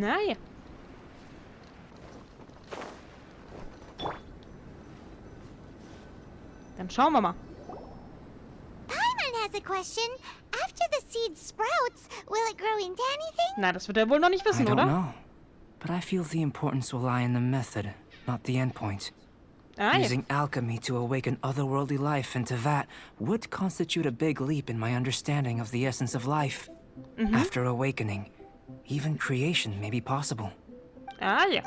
Na ja. Dann schauen wir mal. Paimon has a question. After the seed sprouts, will it grow into anything? Na, das wird er wohl noch nicht I wissen, don't oder? know. But I feel the importance will lie in the method, not the endpoint. Ah, ja. Using alchemy to awaken otherworldly life in Teyvat would constitute a big leap in my understanding of the essence of life. After awakening, even creation may be possible. Ah, ja.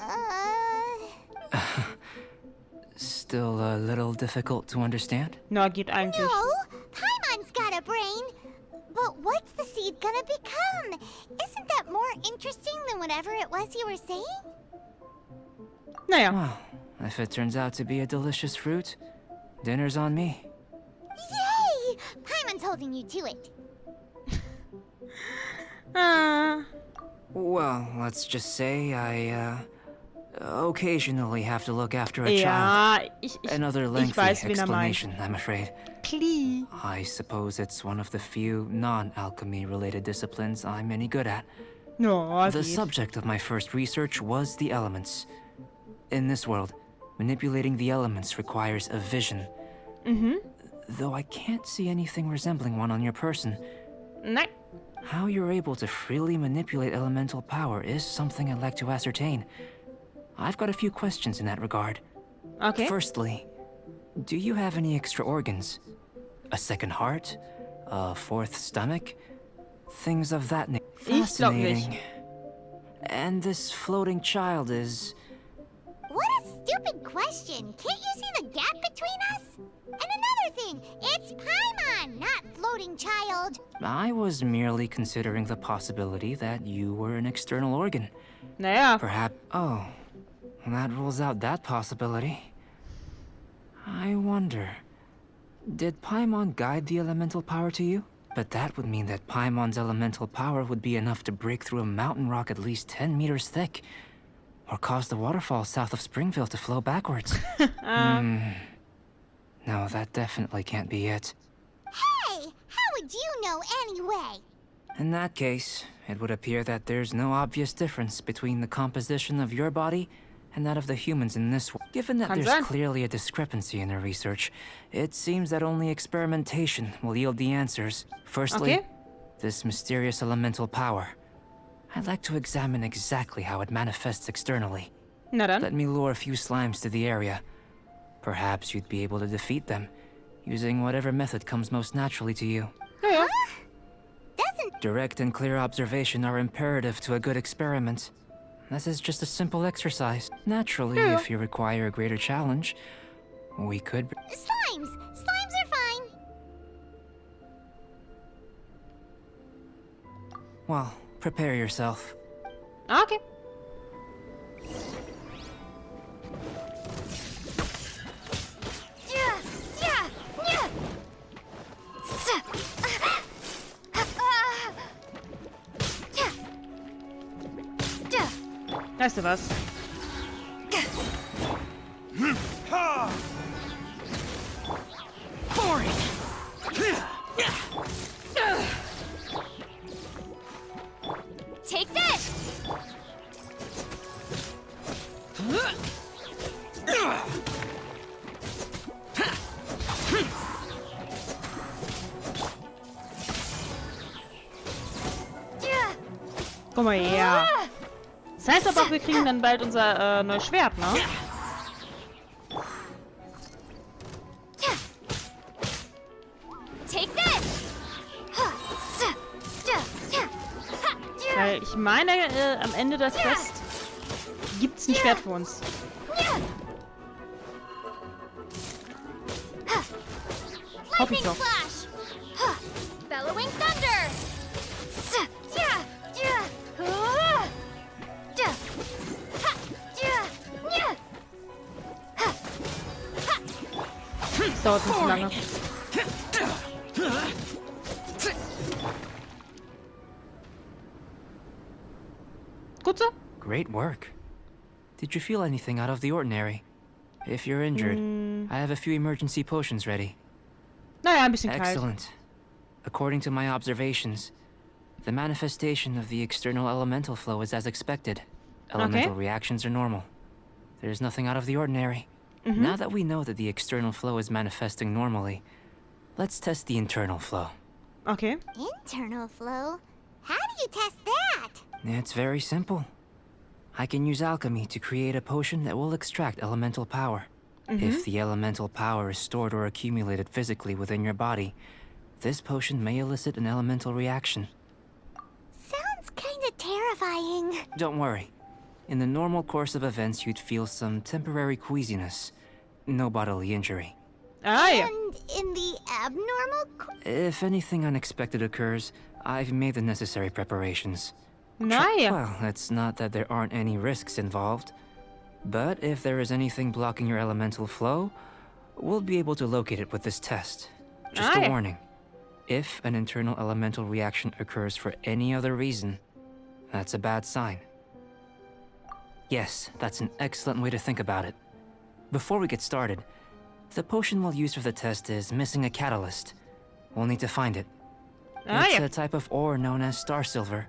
Still a little difficult to understand? Na, geht eigentlich. No, Paimon's got a brain. But what's the seed gonna become? Isn't that more interesting than whatever it was you were saying? Naja. Well, if it turns out to be a delicious fruit, dinner's on me. Yay! Paimon's holding you to it. Ah. Well, let's just say I, occasionally have to look after a child. Ja, ich Another ich lengthy weiß, wen er meint. explanation, I'm afraid. Pli. I suppose it's one of the few non-alchemy related disciplines I'm any good at. No, The geht. subject of my first research was the elements. In this world, manipulating the elements requires a vision. Though I can't see anything resembling one on your person. Nein. How you're able to freely manipulate elemental power is something I'd like to ascertain. I've got a few questions in that regard. Okay. Firstly, do you have any extra organs? A second heart? A fourth stomach? Things of that nature. Ich glaub nicht. Fascinating. And this floating child is... What a stupid question. Can't you see the gap between us? And another thing, it's Paimon, not floating child. I was merely considering the possibility that you were an external organ. Naja. Perhaps... Oh, that rules out that possibility. I wonder... Did Paimon guide the elemental power to you? But that would mean that Paimon's elemental power would be enough to break through a mountain rock at least 10 meters thick. Or cause the waterfall south of Springfield to flow backwards. No, that definitely can't be it. Hey, how would you know anyway? In that case, it would appear that there's no obvious difference between the composition of your body and that of the humans in this world. Given that Kann there's sein. clearly a discrepancy in the research, it seems that only experimentation will yield the answers. Firstly, Okay. this mysterious elemental power. I'd like to examine exactly how it manifests externally. Na dann. Let me lure a few slimes to the area. Perhaps you'd be able to defeat them, using whatever method comes most naturally to you. Ja, ja. Doesn't Direct and clear observation are imperative to a good experiment. This is just a simple exercise. Naturally, Yeah. if you require a greater challenge, we could... slimes. Slimes are fine. Well, prepare yourself. Ah, okay. Yeah, yeah, yeah. Weißt du was? Take this. Guck mal her. Das heißt aber auch, wir kriegen dann bald unser neues Schwert, ne? Take this. Weil ich meine, am Ende der Quest gibt's ein Schwert für uns. Hoff ich Lightning doch. slash. Bellowing thunder. Das dauert nicht so lange. Gut so? Great work. Did you feel anything out of the ordinary? If you're injured, I have a few emergency potions ready. Naja, ein bisschen kalt. Excellent. According to my observations, the manifestation of the external elemental flow is as expected. Elemental reactions are normal. There's nothing out of the ordinary. Now that we know that the external flow is manifesting normally, let's test the internal flow. Okay. Internal flow? How do you test that? It's very simple. I can use alchemy to create a potion that will extract elemental power. If the elemental power is stored or accumulated physically within your body, this potion may elicit an elemental reaction. Sounds kinda terrifying. Don't worry. In the normal course of events, you'd feel some temporary queasiness. No bodily injury. Ah, ja. And in the abnormal If anything unexpected occurs, I've made the necessary preparations. Na ja. Well, it's not that there aren't any risks involved. But if there is anything blocking your elemental flow, we'll be able to locate it with this test. Just a warning. If an internal elemental reaction occurs for any other reason, that's a bad sign. Yes, that's an excellent way to think about it. Before we get started, the potion we'll use for the test is missing a catalyst. We'll need to find it. It's a type of ore known as star silver,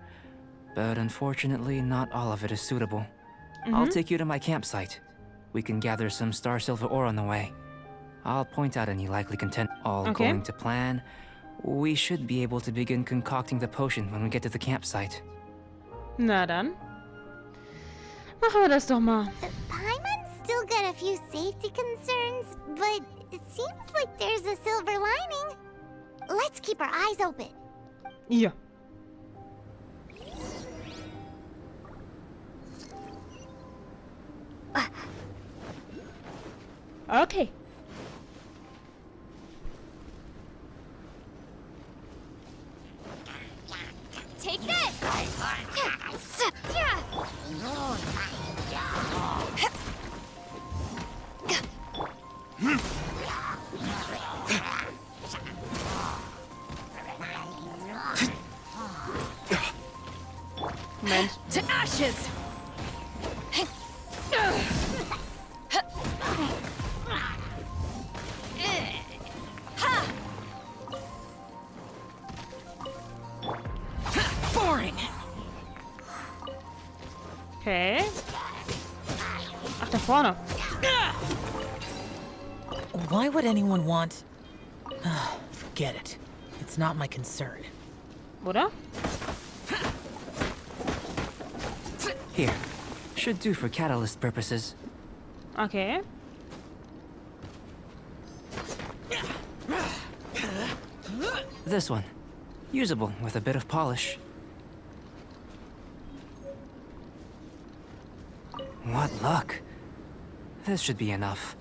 but unfortunately not all of it is suitable. I'll take you to my campsite. We can gather some star silver ore on the way. I'll point out any likely content. All going to plan. We should be able to begin concocting the potion when we get to the campsite. Na dann. Machen wir das doch mal. Paimon's still got a few safety concerns, but it seems like there's a silver lining. Let's keep our eyes open. Ja. Okay. Take this! Moment. To ashes! Boring! Okay. Ach, da vorne. Why would anyone want... Forget it. It's not my concern. Oder? Here. Should do for catalyst purposes. Okay. This one. Usable with a bit of polish. What luck. This should be enough.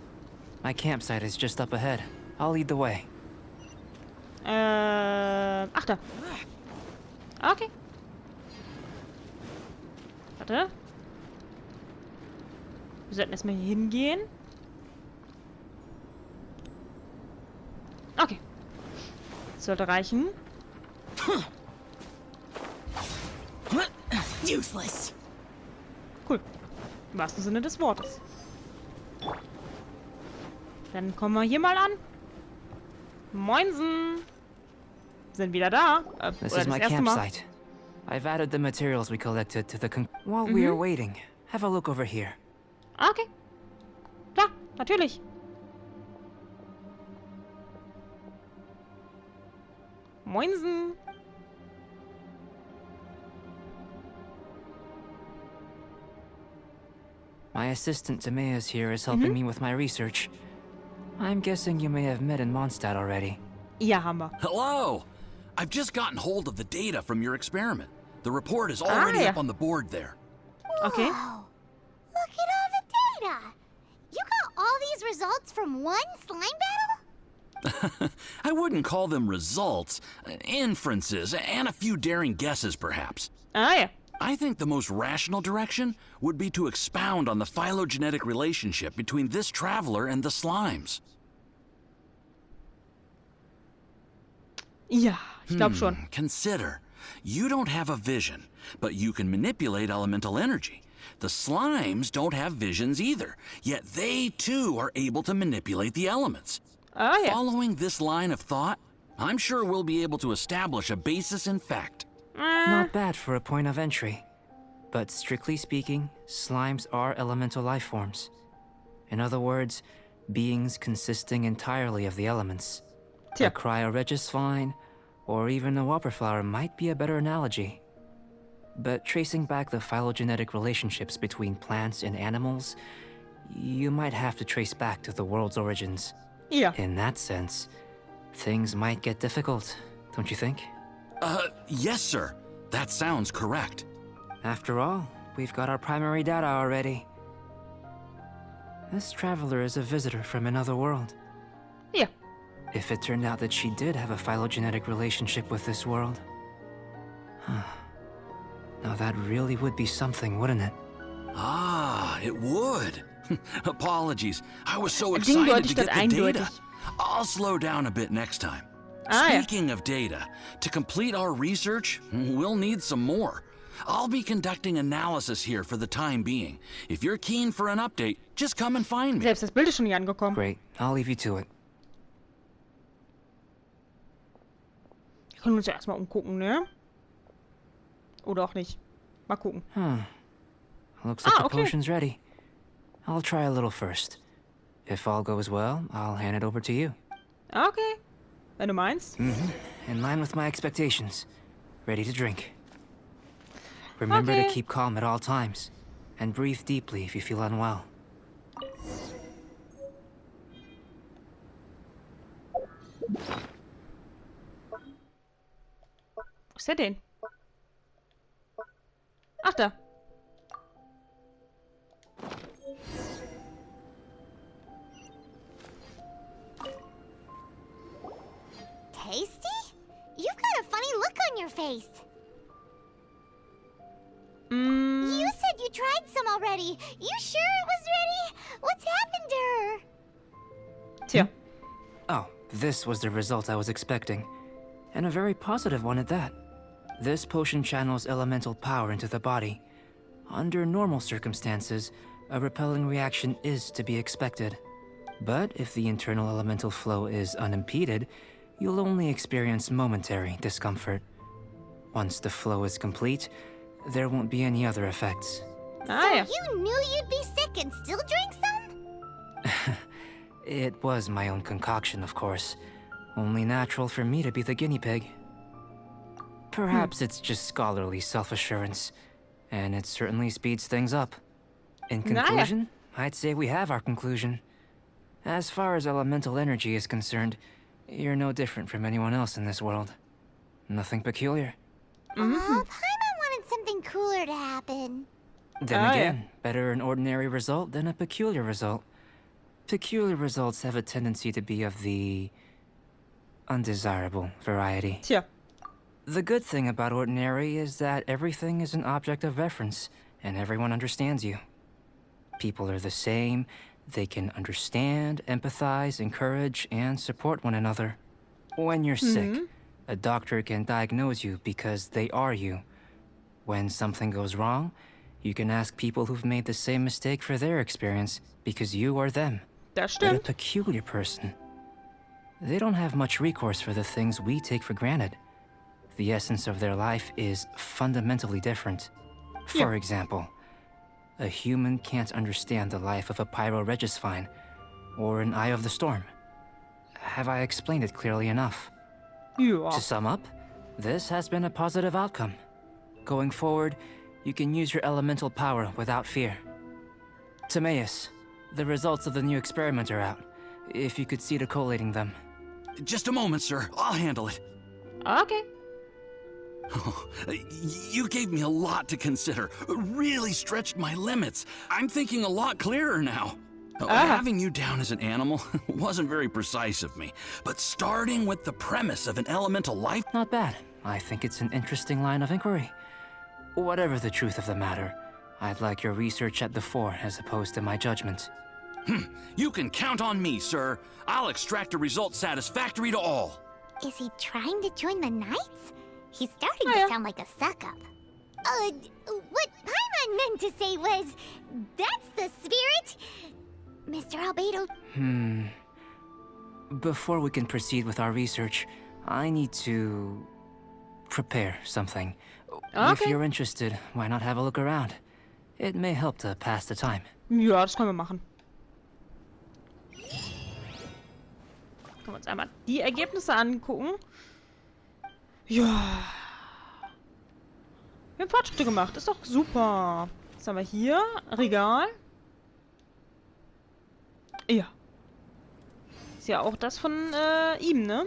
My campsite is just up ahead. I'll lead the way. Ach da. Okay. Warte. Wir sollten erstmal hier hingehen. Okay. Das sollte reichen. Useless! Cool. Im wahrsten Sinne des Wortes. Dann kommen wir hier mal an. Moinsen. Sind wieder da. This Oder is das my erste Mal. campsite. I've added the materials we collected to the While we are waiting, have a look over here. Okay. Ja, natürlich. Moinsen. My assistant Timaeus here is helping me with my research. I'm guessing you may have met in Mondstadt already. Ja, haben wir. Hello! I've just gotten hold of the data from your experiment. The report is already up on the board there. Okay. Whoa. Look at all the data! You got all these results from one slime battle? I wouldn't call them results, inferences, and a few daring guesses perhaps. Ah ja. I think the most rational direction would be to expound on the phylogenetic relationship between this traveler and the slimes. Ja, ich glaube schon. Consider, you don't have a vision, but you can manipulate elemental energy. The slimes don't have visions either, yet they too are able to manipulate the elements. Ah ja. Following this line of thought, I'm sure we'll be able to establish a basis in fact. Not bad for a point of entry. But strictly speaking, slimes are elemental life forms. In other words, beings consisting entirely of the elements. Tja. A cryoregis vine, or even a whopperflower might be a better analogy. But tracing back the phylogenetic relationships between plants and animals, you might have to trace back to the world's origins. Ja. In that sense, things might get difficult, don't you think? Yes, sir. That sounds correct. After all, we've got our primary data already. This traveler is a visitor from another world. Ja. If it turned out that she did have a phylogenetic relationship with this world... Now that really would be something, wouldn't it? Ah, it would. Apologies. I was so Ding excited wollte to ich das get the data. eindeutig. I'll slow down a bit next time. Ah, ja. Speaking of data, to complete our research, we'll need some more. I'll be conducting analysis here for the time being. If you're keen for an update, just come and find me. Selbst das Bild ist schon hier angekommen. Great, I'll leave you to it. Können wir uns ja erstmal umgucken, ne? Oder auch nicht. Mal gucken. Looks like the okay. potion's ready. I'll try a little first. If all goes well, I'll hand it over to you. Okay. Wenn du meinst. In line with my expectations. Ready to drink. Remember to Okay. keep calm at all times. And breathe deeply if you feel unwell. Wo ist der denn? Ach, da. Tasty? You've got a funny look on your face. You said you tried some already. You sure it was ready? What's happened to her? Tja. Oh, this was the result I was expecting. And a very positive one at that. This potion channels elemental power into the body. Under normal circumstances, a repelling reaction is to be expected. But if the internal elemental flow is unimpeded, you'll only experience momentary discomfort. Once the flow is complete, there won't be any other effects. Ah, ja. You knew you'd be sick and still drank some? It was my own concoction, of course. Only natural for me to be the guinea pig. Perhaps it's just scholarly self-assurance, and it certainly speeds things up. In Naja. conclusion, I'd say we have our conclusion. As far as elemental energy is concerned, you're no different from anyone else in this world. Nothing peculiar. Oh, Paimon wanted something cooler to happen. Then Ah, again, better an ordinary result than a peculiar result. Peculiar results have a tendency to be of the undesirable variety. Tja. The good thing about ordinary is that everything is an object of reference, and everyone understands you. People are the same, they can understand, empathize, encourage, and support one another. When you're sick, a doctor can diagnose you because they are you. When something goes wrong, you can ask people who've made the same mistake for their experience because you are them. Das But a stimmt. peculiar person, they don't have much recourse for the things we take for granted. The essence of their life is fundamentally different. For example, a human can't understand the life of a pyroregis vine or an eye of the storm. Have I explained it clearly enough? Ja. To sum up, this has been a positive outcome. Going forward, you can use your elemental power without fear. Timaeus, the results of the new experiment are out. If you could see to collating them. Just a moment, sir. I'll handle it. Okay. You gave me a lot to consider. Really stretched my limits. I'm thinking a lot clearer now. Having you down as an animal wasn't very precise of me, but starting with the premise of an elemental life... Not bad. I think it's an interesting line of inquiry. Whatever the truth of the matter, I'd like your research at the fore as opposed to my judgment. You can count on me, sir. I'll extract a result satisfactory to all. Is he trying to join the Knights? He's starting Oh, yeah. to sound like a suck-up. What Paimon meant to say was, that's the spirit. Mr. Albedo, Before we can proceed with our research, I need to prepare something. Okay. If you're interested, why not have a look around? It may help to pass the time. Ja, das können wir machen. Können wir uns einmal die Ergebnisse angucken. Ja. Wir haben Fortschritte gemacht. Ist doch super. Was haben wir hier? Regal. Ja. Ist ja auch das von ihm, ne?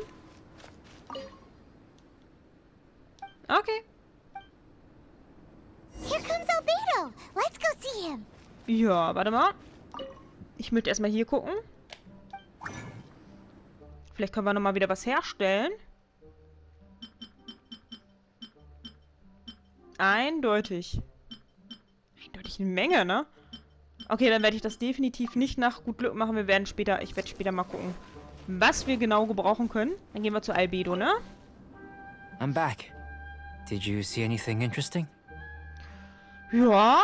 Okay. Here comes Albedo. Let's go see him. Ja, warte mal. Ich möchte erstmal hier gucken. Vielleicht können wir nochmal wieder was herstellen. Eindeutig. Eindeutig eine Menge, ne? Okay, dann werde ich das definitiv nicht nach gut Glück machen. Ich werde später mal gucken, was wir genau gebrauchen können. Dann gehen wir zu Albedo, ne? I'm back. Did you see anything interesting? Ja.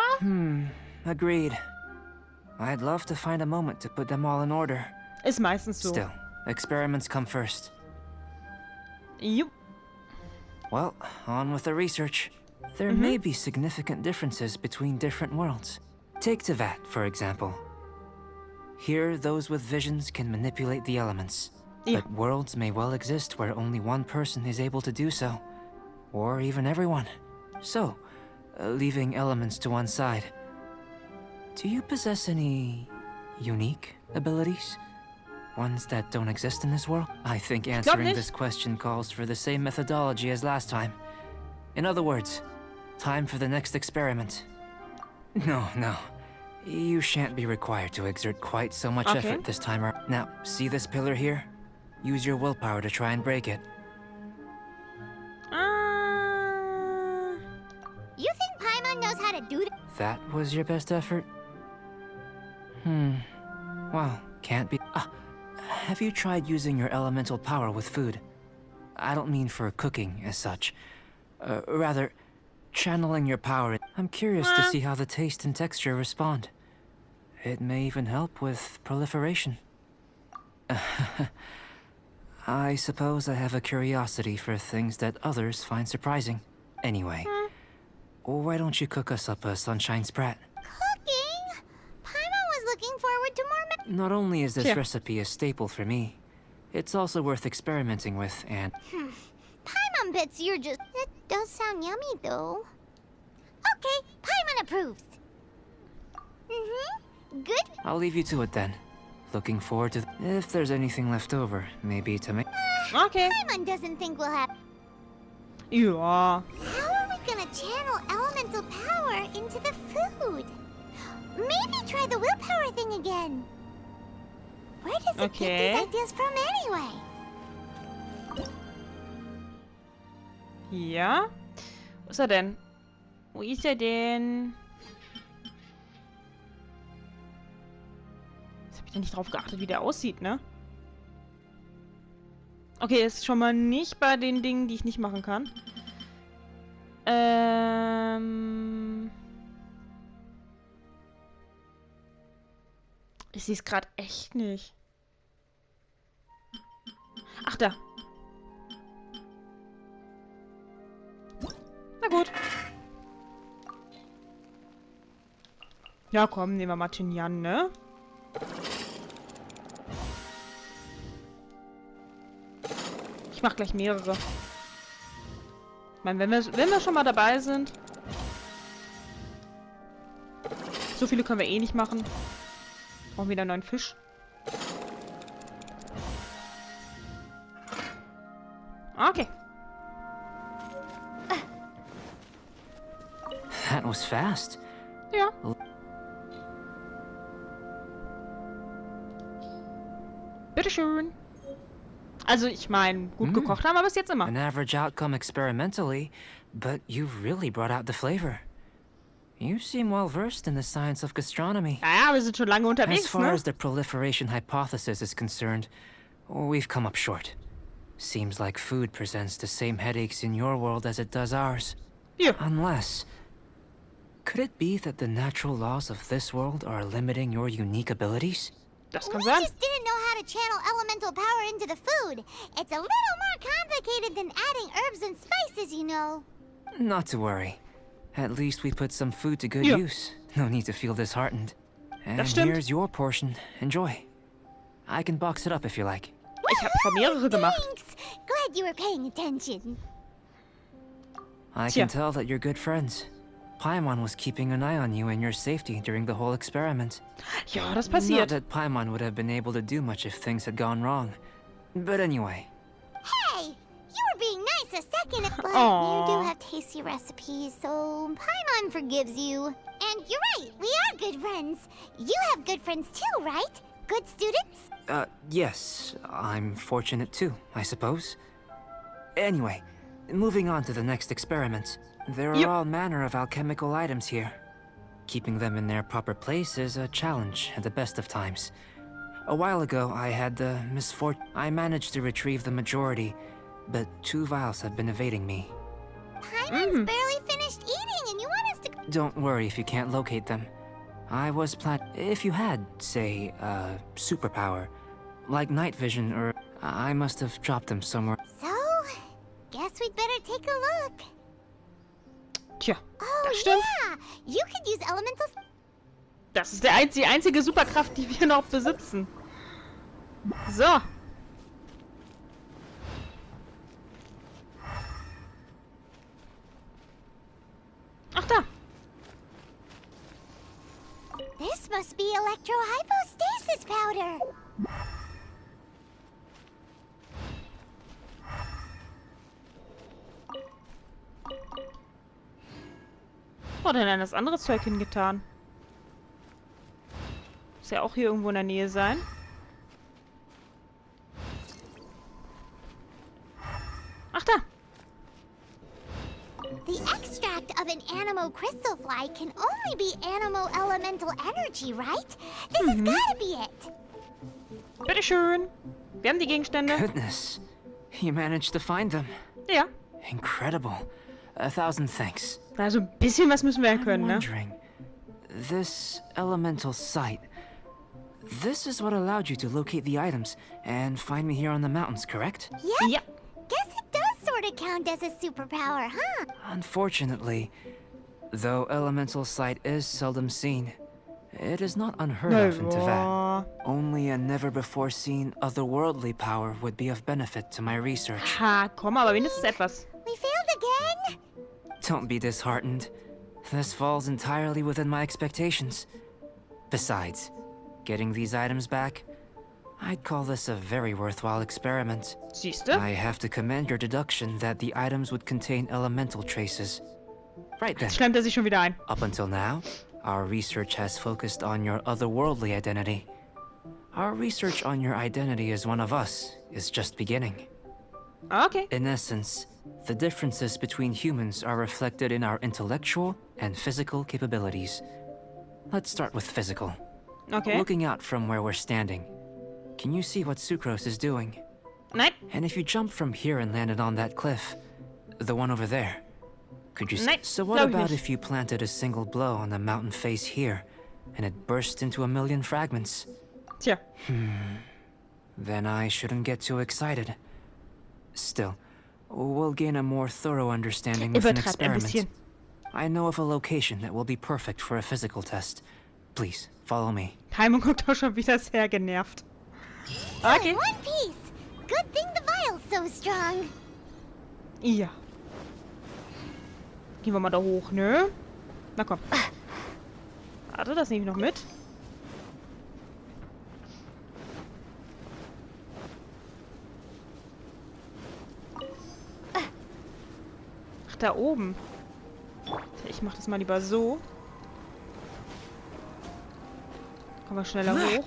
Agreed. I'd love to find a moment to put them all in order. Ist meistens so. Still, experiments come first. Jupp. Well, on with the research. There may be significant differences between different worlds. Take Teyvat, for example. Here, those with visions can manipulate the elements. Yeah. But worlds may well exist where only one person is able to do so. Or even everyone. So, leaving elements to one side. Do you possess any unique abilities? Ones that don't exist in this world? I think answering nicht. this question calls for the same methodology as last time. In other words, time for the next experiment. No. You shan't be required to exert quite so much Okay. effort this time around. Now, see this pillar here? Use your willpower to try and break it. You think Paimon knows how to do that? That was your best effort? Well, can't be. Have you tried using your elemental power with food? I don't mean for cooking as such. Rather, channeling your power. I'm curious to see how the taste and texture respond. It may even help with proliferation. I suppose I have a curiosity for things that others find surprising. Anyway, why don't you cook us up a sunshine sprat? Cooking? Paimon was looking forward to more Not only is this Yeah. recipe a staple for me, it's also worth experimenting with, and Paimon bits you're just... That does sound yummy, though. Okay, Paimon approves. Good. I'll leave you to it then. Looking forward to... If there's anything left over, maybe to make... Okay. Paimon doesn't think we'll have... Ja. How are we gonna channel elemental power into the food? Maybe try the willpower thing again. Where does it Okay. get these ideas from anyway? Ja. Wo ist er denn? Wo ist er denn? Jetzt habe ich da nicht drauf geachtet, wie der aussieht, ne? Okay, ist schon mal nicht bei den Dingen, die ich nicht machen kann. Ich sehe es gerade echt nicht. Ach, da. Na gut. Ja, komm, nehmen wir mal Tinyan, ne? Ich mach gleich mehrere. Ich meine, wenn wir schon mal dabei sind. So viele können wir eh nicht machen. Brauchen wieder einen neuen Fisch. Okay. That was fast. Ja. Bitteschön. Also, ich meine, gut gekocht haben wir bis jetzt immer. An average outcome experimentally, but you've really brought out the flavor. You seem well versed in the science of gastronomy. Ja, wir sind schon lange As unterwegs, far ne? as the proliferation hypothesis is concerned, we've come up short. Seems like food presents the same headaches in your world as it does ours. Ja. Unless... Could it be that the natural laws of this world are limiting your unique abilities? Das kann We sein. just didn't know how to channel elemental power into the food. It's a little more complicated than adding herbs and spices, you know. Not to worry. At least we put some food to good Ja. use. No need to feel disheartened. And stimmt. here's your portion. Enjoy. I can box it up if you like. Ich habe schon mehrere gemacht. Thanks. Glad you were paying attention. I Tja. can tell that you're good friends. Paimon was keeping an eye on you and your safety during the whole experiment. Ja, das Not passiert. that Paimon would have been able to do much if things had gone wrong. But anyway, Hey, you were being nice a second ago. But Aw. you do have tasty recipes, so Paimon forgives you. And you're right, we are good friends. You have good friends too, right? Good students? yes, I'm fortunate too, I suppose. Anyway, moving on to the next experiment. There are Yep. all manner of alchemical items here. Keeping them in their proper place is a challenge at the best of times. A while ago, I had the misfortune. I managed to retrieve the majority, but 2 vials have been evading me. Paimon's barely finished eating, and you want us to... Don't worry if you can't locate them. I was if you had, say, a superpower, like night vision, or I must have dropped them somewhere. So, guess we'd better take a look. Tja, Oh, das stimmt. yeah! You could use elemental... Das ist die einzige Superkraft, die wir noch besitzen. So. Ach da. This must be electrohypostasis powder. Wo hat er denn das andere Zeug hingetan? Muss ja auch hier irgendwo in der Nähe sein. Ach da. The extract of an animo crystal fly can only be animo elemental energy, right? This has gotta be it. Bitteschön. Wir haben die Gegenstände. Goodness, you managed to find them. Ja. Incredible. 1,000 thanks. Also ein bisschen was müssen wir ja I'm können, ne? wondering, this elemental sight, this is what allowed you to locate the items and find me here on the mountains, correct? Yep. Ja. Guess it does sort of count as a superpower, huh? Unfortunately, though elemental sight is seldom seen, it is not unheard of in Teyvat. Boah. Only a never-before-seen otherworldly power would be of benefit to my research. Ha, komm, aber wenigstens etwas. We failed again? Don't be disheartened. This falls entirely within my expectations. Besides, getting these items back, I'd call this a very worthwhile experiment. Siehste? I have to commend your deduction that the items would contain elemental traces. Right then. Schleimt er sich schon wieder ein. Up until now, our research has focused on your otherworldly identity. Our research on your identity as one of us is just beginning. Okay. In essence, the differences between humans are reflected in our intellectual and physical capabilities. Let's start with physical. Okay. Looking out from where we're standing, can you see what Sucrose is doing? Nein. And if you jumped from here and landed on that cliff, the one over there, could you see? Nein, So what glaub ich about nicht. if you planted a single blow on the mountain face here, and it burst into a million fragments? Tja. Then I shouldn't get too excited. Still, we'll gain a more thorough understanding with an Übertreibt ein bisschen. experiment. I know of a location that will be perfect for a physical test. Please, follow me. Paimon guckt auch schon wieder sehr genervt. Okay. In one piece. Good thing the vial's so strong. Ja. Gehen wir mal da hoch, ne? Na komm. Warte, das nehme ich noch mit. Ach, da oben. Ich mach das mal lieber so. Kommen wir schneller hoch.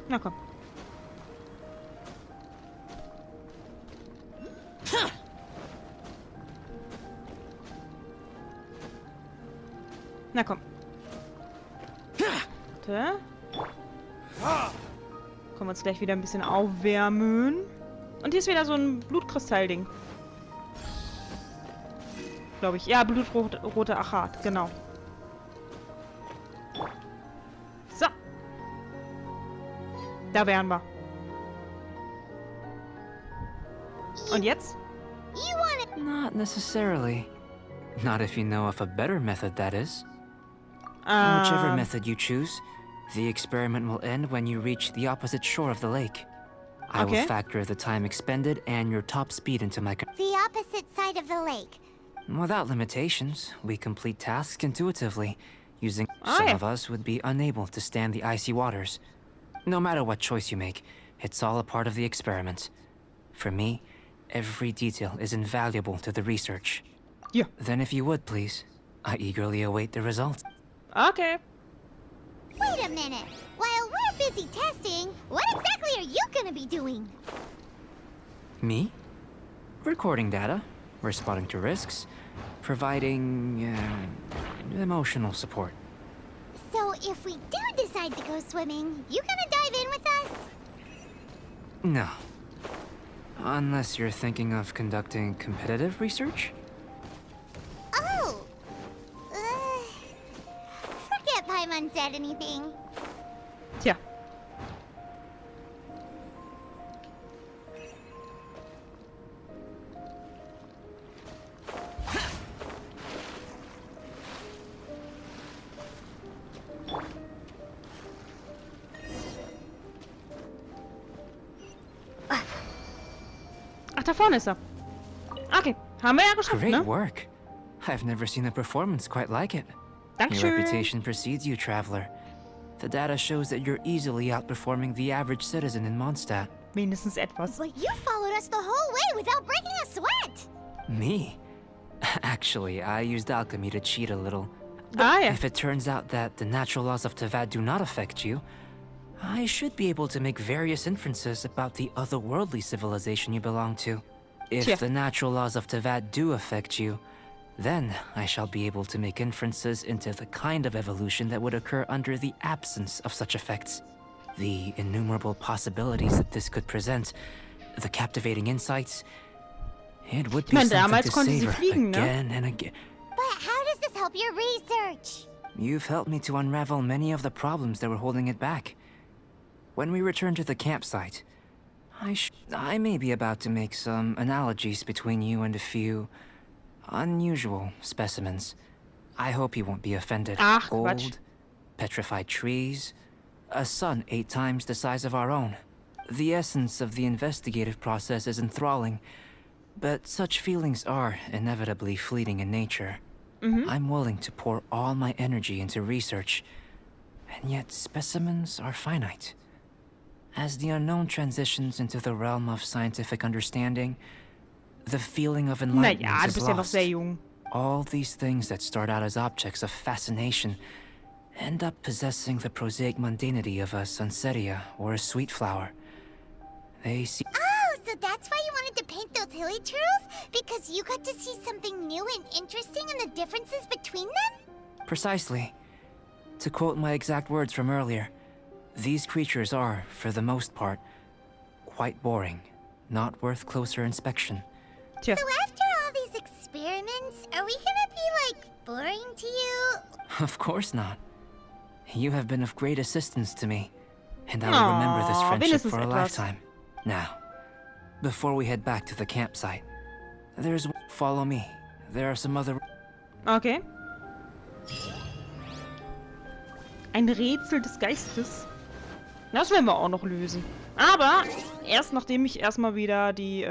Na komm. Na komm. Warte. Können wir uns gleich wieder ein bisschen aufwärmen. Und hier ist wieder so ein Blutkristallding. glaube ich. Ja, blutrote Achat, genau. So. Da wären wir. Und jetzt? You want it? Not necessarily. Not if you know of a better method, that is. Whichever method you choose, the experiment will end when you reach the opposite shore of the lake. I will factor the time expended and your top speed into my... The opposite side of the lake. Without limitations, we complete tasks intuitively, using... Some of us would be unable to stand the icy waters. No matter what choice you make, it's all a part of the experiment. For me, every detail is invaluable to the research. Yeah. Then if you would, please, I eagerly await the results. Okay. Wait a minute. While we're busy testing, what exactly are you gonna be doing? Me? Recording data, responding to risks, providing emotional support. So if we do decide to go swimming, you gonna dive in with us? No. Unless you're thinking of conducting competitive research? Oh! Forget Paimon said anything. Tja. Ach, da vorne ist er. Okay, haben wir ja geschafft, Great ne? work. I've never seen a performance quite like it. Your Dankeschön. reputation precedes you, traveler. The data shows that you're easily outperforming the average citizen in Mondstadt. Mindestens etwas. But you followed us the whole way without breaking a sweat! Me? Actually, I used alchemy to cheat a little. Ah, ja. If it turns out that the natural laws of Teyvat do not affect you, I should be able to make various inferences about the otherworldly civilization you belong to. If Tja. the natural laws of Teyvat do affect you, then I shall be able to make inferences into the kind of evolution that would occur under the absence of such effects. The innumerable possibilities that this could present, the captivating insights, it would be meine, something damals to konnte sie savor fliegen, ne? again and again. But how does this help your research? You've helped me to unravel many of the problems that were holding it back. When we return to the campsite, I may be about to make some analogies between you and a few unusual specimens. I hope you won't be offended. Ach, Old, Quatsch. petrified trees, a sun 8 times the size of our own. The essence of the investigative process is enthralling, but such feelings are inevitably fleeting in nature. I'm willing to pour all my energy into research, and yet specimens are finite. As the unknown transitions into the realm of scientific understanding, the feeling of enlightenment Naja, du is bist ja noch lost. sehr jung. All these things that start out as objects of fascination end up possessing the prosaic mundanity of a sunsetia or a sweet flower. They see... Oh, so that's why you wanted to paint those hilly turtles? Because you got to see something new and interesting in the differences between them? Precisely. To quote my exact words from earlier, these creatures are, for the most part, quite boring, not worth closer inspection. Tja. So after all these experiments, are we gonna be, like, boring to you? Of course not. You have been of great assistance to me, and I will remember this Aw, friendship wenigstens for a etwas. lifetime. Now, before we head back to the campsite, follow me. There are some other... Okay. Ein Rätsel des Geistes. Das werden wir auch noch lösen. Aber erst nachdem ich erstmal wieder die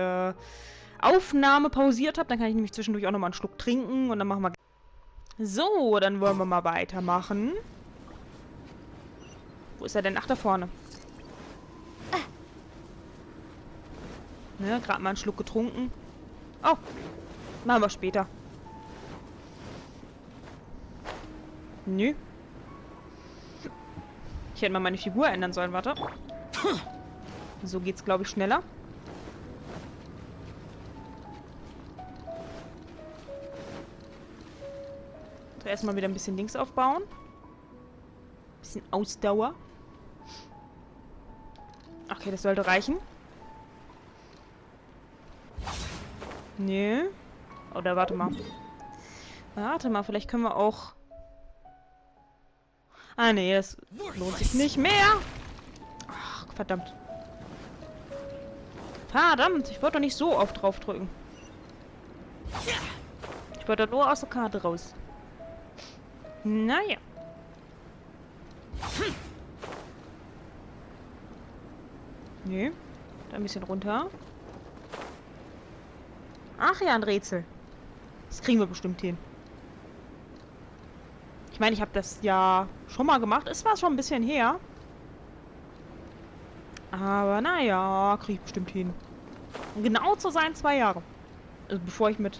Aufnahme pausiert habe, dann kann ich nämlich zwischendurch auch nochmal einen Schluck trinken und dann machen wir... So, dann wollen wir mal weitermachen. Wo ist er denn? Ach, da vorne. Ne, gerade mal einen Schluck getrunken. Oh, machen wir später. Nö. Ich hätte mal meine Figur ändern sollen, warte. So geht's, glaube ich, schneller. So, erstmal wieder ein bisschen links aufbauen. Bisschen Ausdauer. Okay, das sollte reichen. Nee. Oder warte mal. Warte mal, vielleicht können wir auch... Ah, nee, das lohnt sich nicht mehr. Ach, verdammt. Verdammt, ich wollte doch nicht so oft draufdrücken. Ich wollte nur aus der Karte raus. Naja. Nee. Da ein bisschen runter. Ach ja, ein Rätsel. Das kriegen wir bestimmt hin. Ich meine, ich habe das ja schon mal gemacht. Es war schon ein bisschen her. Aber naja, kriege ich bestimmt hin. Um genau zu sein, 2 Jahre. Also bevor ich mit...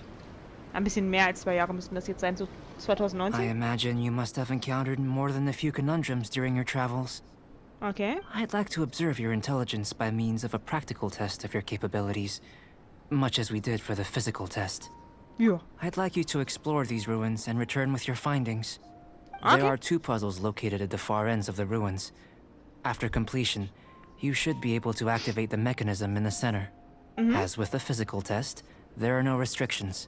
Ein bisschen mehr als 2 Jahre müssten das jetzt sein, so 2019. I imagine you must have encountered more than a few conundrums during your travels. Okay. I'd like to observe your intelligence by means of a practical test of your capabilities, much as we did for the physical test. Ja. I'd like you to explore these ruins and return with your findings. Okay. There are 2 puzzles located at the far ends of the ruins. After completion, you should be able to activate the mechanism in the center. As with the physical test, there are no restrictions.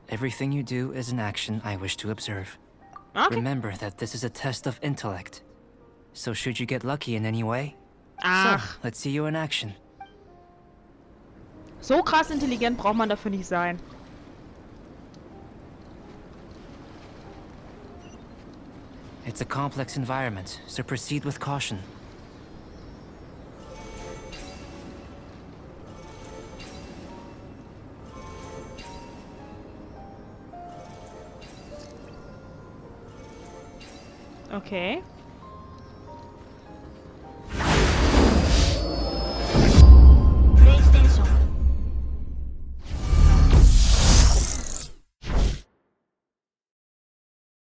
Everything you do is an action I wish to observe. Okay. Remember that this is a test of intellect. So should you get lucky in any way? Ach, So, let's see you in action. so krass intelligent braucht man dafür nicht sein. It's a complex environment, so proceed with caution. Okay.